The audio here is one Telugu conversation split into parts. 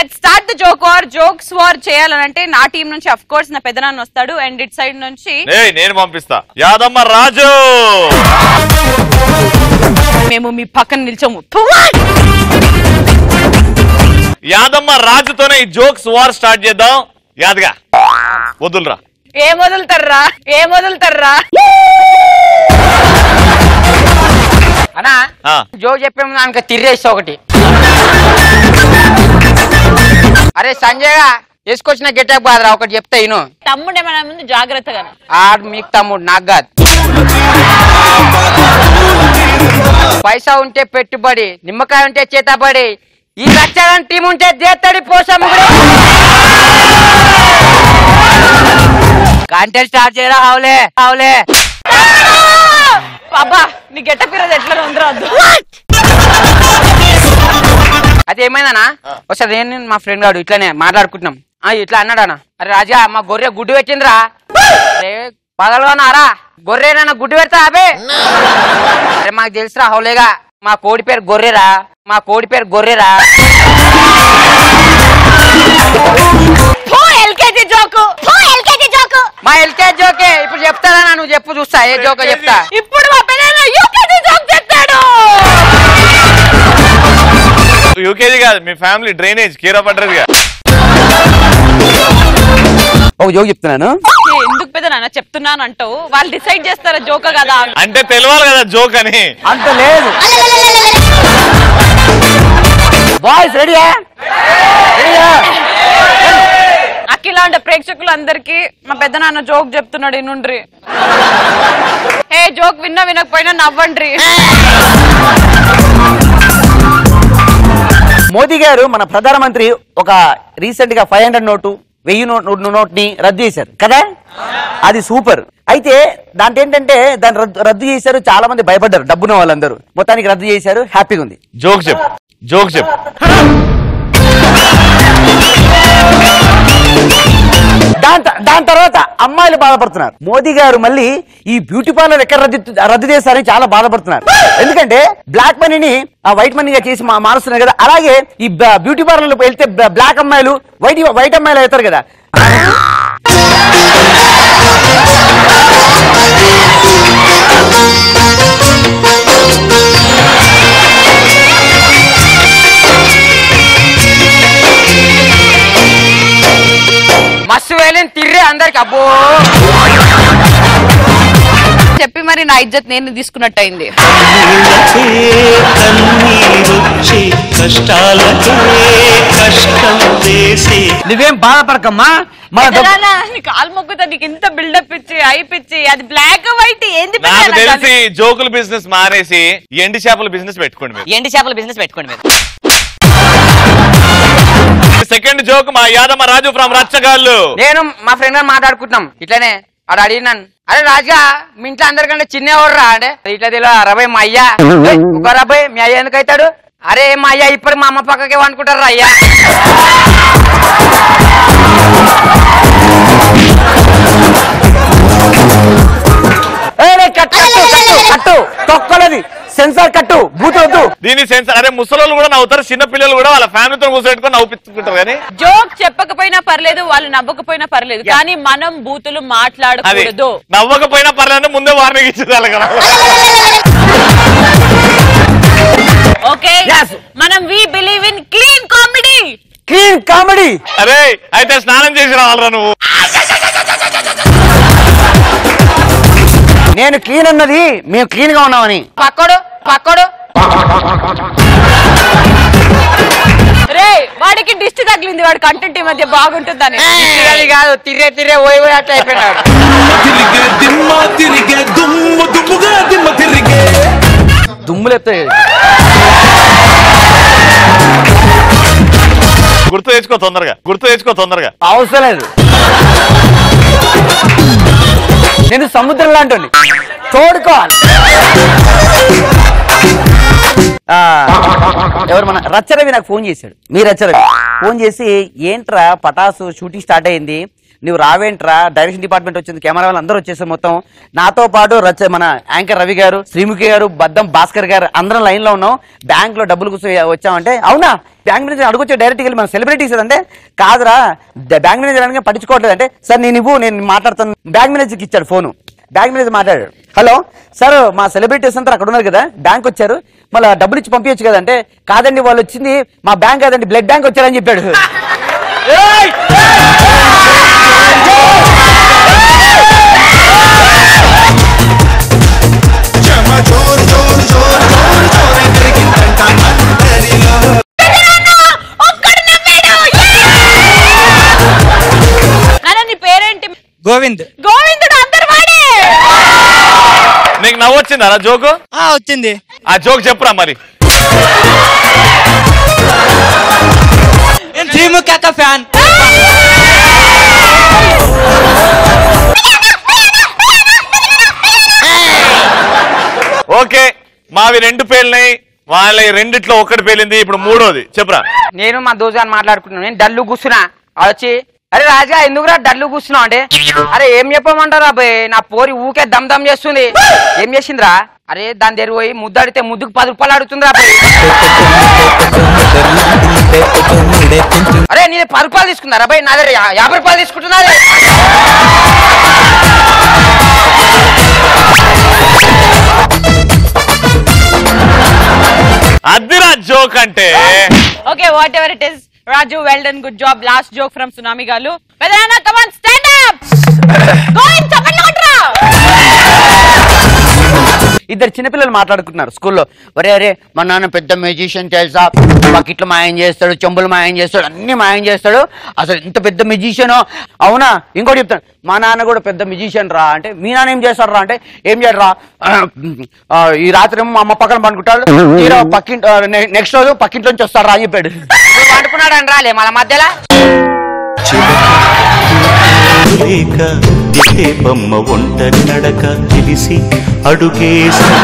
Let's start the joke war. Jokes war చేయాలంటే నా టీం నుంచి ఆఫ్ కోర్స్ నా పెద్దనాన్న వస్తాడు అండ్ ఇట్ సైడ్ నుంచి నేను పంపిస్తా. యాదమ్మ రాజు మేము మీ పక్కన నిల్చోము. యాదమ్మ రాజుతోనే ఈ జోక్స్ వార్ స్టార్ట్ చేద్దాం. యాదగా వదులురా. ఏం వదులుతారా అన్నా జోక్ చెప్పాము దానికి తిరిగేస్తా ఒకటి. అరే సంజయ్ వేసుకొచ్చిన గెటప్ కాదురా ఒకటి చెప్తా ఇను. తమ్ముడు ఏమైనా ముందు జాగ్రత్తగా. ఆడు మీకు తమ్ముడు నాకు కాదు. పైసా ఉంటే పెట్టుబడి, నిమ్మకాయ ఉంటే చేతబడి, ఈ రచ్చగన్ టీం ఉంటే చేస్తాడు పోసాము. కంటెంట్ స్టార్ట్ చేయరా. అవులే బాబా నీ గెటప్ ఈరోజు ఎట్లా ఉందిరాదు. అది ఏమైందనా ఒకసారి నేను మా ఫ్రెండ్ గాడు ఇట్లానే మాట్లాడుకుంటున్నాం. ఇట్లా అన్నాడనా, అరే రాజా మా గొర్రె గుడ్డు పెట్టిందిరా. అరే పగలగానారా గొర్రెనా గుడ్డు పెడతా అబే. అరే మాకు తెలుసురా హౌలేగా మా కోడి పేరు గొర్రెరా. మా ఎల్కేజీ జోకే ఇప్పుడు చెప్తారా. నువ్వు చెప్పు చూస్తా ఏ జోక చెప్తా. ఇప్పుడు యూకేజీ కాదు మీ ఫ్యామిలీ డ్రైనేజ్ కీరా పడ్డదిగా. ఒక జోక్ చెప్తున్నాను. ఎందుకు పెద్ద నాన్న చెప్తున్నాను అంటావు? వాళ్ళు డిసైడ్ చేస్తారా జోక కదా అంటే తెలియాలి కదా జోక్ అని. అంత లేదు. బాయ్స్ రెడీయా? అఖిలాంటి ప్రేక్షకులు అందరికి మా పెద్ద నాన్న జోక్ చెప్తున్నాడు ఇనుండ్రి. ఏ జోక్ వినకపోయినా నవ్వండ్రి. మోదీ గారు మన ప్రధానమంత్రి ఒక రీసెంట్ గా 500 నోటు 1000 నోట్ ని రద్దు చేశారు కదా. అది సూపర్. అయితే దాంట్లో ఏంటంటే దాన్ని రద్దు చేశారు. చాలా మంది భయపడ్డారు డబ్బున్న వాళ్ళందరూ. మొత్తానికి రద్దు చేశారు. హ్యాపీగా ఉంది. జోక్ చెప్పు. దాని తర్వాత అమ్మాయిలు బాధపడుతున్నారు. మోదీ గారు మళ్ళీ ఈ బ్యూటీ పార్లర్ ఎక్కడ రద్దు చేస్తారని చాలా బాధపడుతున్నారు. ఎందుకంటే బ్లాక్ మనీని వైట్ మనీగా చేసి మారుస్తున్నారు కదా. అలాగే ఈ బ్యూటీ పార్లర్ వెళ్తే బ్లాక్ అమ్మాయిలు వైట్ అమ్మాయిలు అవుతారు కదా. మస్తు వేలేని తిర్రే అందరికి. అబ్బో చెప్పి మరి నా ఇజ్జత్ నేను తీసుకున్నట్టు అయింది. నువ్వేం బాధపడకమ్మా. కాలు మొక్కుతా నీకు ఇంత బిల్డప్ ఇచ్చి అయిపిచ్చి అది బ్లాక్ వైట్ ఏంది. నాకు తెలిసి జోకుల బిజినెస్ మానేసి ఎండి చేపల బిజినెస్ పెట్టుకోండి మీరు. సెకండ్ జోక్ మా యాదమ్మ రాజు ఫ్రమ్ రచ్చగాళ్ళు. నేను మా ఫ్రెండ్ గారు మాట్లాడుకుంటున్నాం ఇట్లానే. ఆడు అడిగినాను, అరే రాజుగా మీ ఇంట్లో అందరికంటే చిన్నెవర్రా అంటే ఇట్లా తెలియదు. అరవై మా అయ్యా. ఒక 40 మీ అయ్యా ఎందుకు అవుతాడు? అరే మా అయ్యా ఇప్పుడు మా అమ్మ పక్కకే అనుకుంటారా అయ్యా. కట్టు తొక్కలది సెన్సార్ కట్టు బూతొద్దు. దీని సెన్సార్. అరే ముసలోళ్ళు కూడా నవ్వుతారు, చిన్న పిల్లలు కూడా వాళ్ళ ఫ్యామిలీతో కూర్చోబెట్టుకొని నవ్వుపించుకుంటారు. కానీ జోక్ చెప్పకపోయినా పర్లేదు, వాళ్ళు నవ్వకపోయినా పర్లేదు, కానీ మనం బూతులు మాట్లాడకూడదు. నవ్వకపోయినా పర్లేదు ముందే వార్నింగ్ ఇచ్చేదాలి కదా. ఓకే మనం we believe in clean comedy. అరే అయితే స్నానం చేసి రావాలరా నువ్వు. నేను క్లీన్ అన్నది మేము క్లీన్ గా ఉన్నామని. పక్కడు రే వాడికి దిష్టి తగిలింది, వాడి కంటెంట్ ఈ మధ్య బాగుంటుందని. కాదు తిర్రే పోయి అట్లా అయిపోయినాడు. దుమ్ములెత్తే గుర్తు తెచ్చుకో తొందరగా. అవసరం లేదు. నేను సముద్రం లాంటి తోడుకోవాలి. ఎవరు మన రచ్చరవి నాకు ఫోన్ చేశాడు. మీ రచ్చరవి ఫోన్ చేసి ఏంట్రా పటాసు షూటింగ్ స్టార్ట్ అయింది, నువ్వు రావేంట్రా, డైరెక్షన్ డిపార్ట్మెంట్ వచ్చింది, కెమెరా వాళ్ళు అందరూ వచ్చేసారు మొత్తం. నాతో పాటు మన యాంకర్ రవి గారు, శ్రీముఖి గారు, బద్దం భాస్కర్ గారు అందరం లైన్ లో ఉన్నాం. బ్యాంక్ లో డబ్బులు కూర్చొని వచ్చామంటే, అవునా బ్యాంక్ మేనేజర్ అడుగుచ్చే డైరెక్ట్గా వెళ్ళి మన సెలబ్రిటీస్ అంటే, కాదురా బ్యాంక్ మేనేజర్ అనగా పట్టించుకోవట్లేదు అంటే, సార్ నేను మాట్లాడతాను. బ్యాంక్ మేనేజర్కి ఇచ్చాడు ఫోను. బ్యాంక్ మేనేజర్ మాట్లాడాడు, హలో సార్ మా సెలబ్రిటీస్ అంతా అక్కడ ఉన్నారు కదా, బ్యాంక్ వచ్చారు, మళ్ళీ డబ్బులు ఇచ్చి పంపించచ్చు కదా అంటే, కాదండి వాళ్ళు వచ్చింది మా బ్యాంక్ కాదండి బ్లడ్ బ్యాంక్ వచ్చారని చెప్పాడు. నీ పేరేంటి? గోవింద్. గోవిందుడు అందరు వాడే. నీకు నవ్వు వచ్చిందా జోకు? వచ్చింది. ఆ జోక్ చెప్పురా మరి. శ్రీముఖి అక్క ఫ్యాన్. ఓకే మావి 2 పేలినాయి, వాళ్ళ రెండిట్లో ఒకటి పేలింది, ఇప్పుడు మూడోది చెప్పురా. నేను మా దోస్తుగాని మాట్లాడుకున్నాను. నేను డల్లు కూర్చున్నా, వచ్చి అరే రాజా ఎందుకురా డల్లు కూర్చున్నావు అంటే, అరే ఏం చెప్పమంటారా అబ్బాయి, నా పోరి ఊకే దమ్ దమ్ చేస్తుంది. ఏం చేసిందిరా? అరే దాని దగ్గర పోయి ముద్దు అడిగితే ముద్దుకు 10 రూపాయలు అడుగుతుందిరా అబ్బాయి. అరే నేను 10 రూపాయలు తీసుకున్నారా అబ్బాయి, నా దగ్గర 50 రూపాయలు తీసుకుంటున్నారే. అద్దిరా జోక్ అంటే. Okay what ever it is, Raju well done, good job. Last joke from tsunami గారు. పెదనాన్న come on stand up. Going చప్పట్లు కొట్టరా. ఇద్దరు చిన్నపిల్లలు మాట్లాడుకుంటున్నారు స్కూల్లో. ఒరే అరే మా నాన్న పెద్ద మ్యూజిషియన్ తెలుసా, బకెట్లు మాయం చేస్తాడు, చెంబులు మాయం చేస్తాడు, అన్ని మాయం చేస్తాడు, అసలు ఎంత పెద్ద మ్యూజిషియనో. అవునా? ఇంకోటి చెప్తాను, మా నాన్న కూడా పెద్ద మ్యూజిషియన్ రా అంటే, మీ నాన్న ఏం చేస్తాడు రా అంటే, ఏం చేయడు రా, ఈ రాత్రి ఏమో మా అమ్మ పక్కన పండుకుంటాడు, నెక్స్ట్ రోజు పక్కింట్లోంచి వస్తాడు రా అని చెప్పాడు. పండుకున్నాడు అని రాలే మళ్ళీ మధ్యలో. బొమ్మ ఒంటరి నడక తెలిసి అడుగేసారు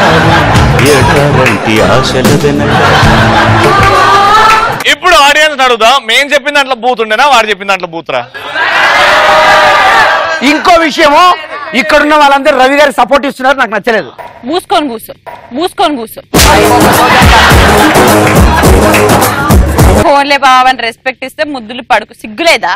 ఎడవంటి ఆశల వెనక. ఇప్పుడు ఆడియన్స్ అడుగుదాం, మేం చెప్పిన దాంట్లో బూతుండేనా, వాడు చెప్పిన దాంట్లో బూతురా? ఇంకో విషయము, ఇక్కడున్న వాళ్ళందరూ రవి గారికి సపోర్ట్ ఇస్తున్నారు, నాకు నచ్చలేదు. మూసుకొని కూర్చో. ఫోన్లే బావని రెస్పెక్ట్ ఇస్తే ముద్దులు పడుకు, సిగ్గులేదా?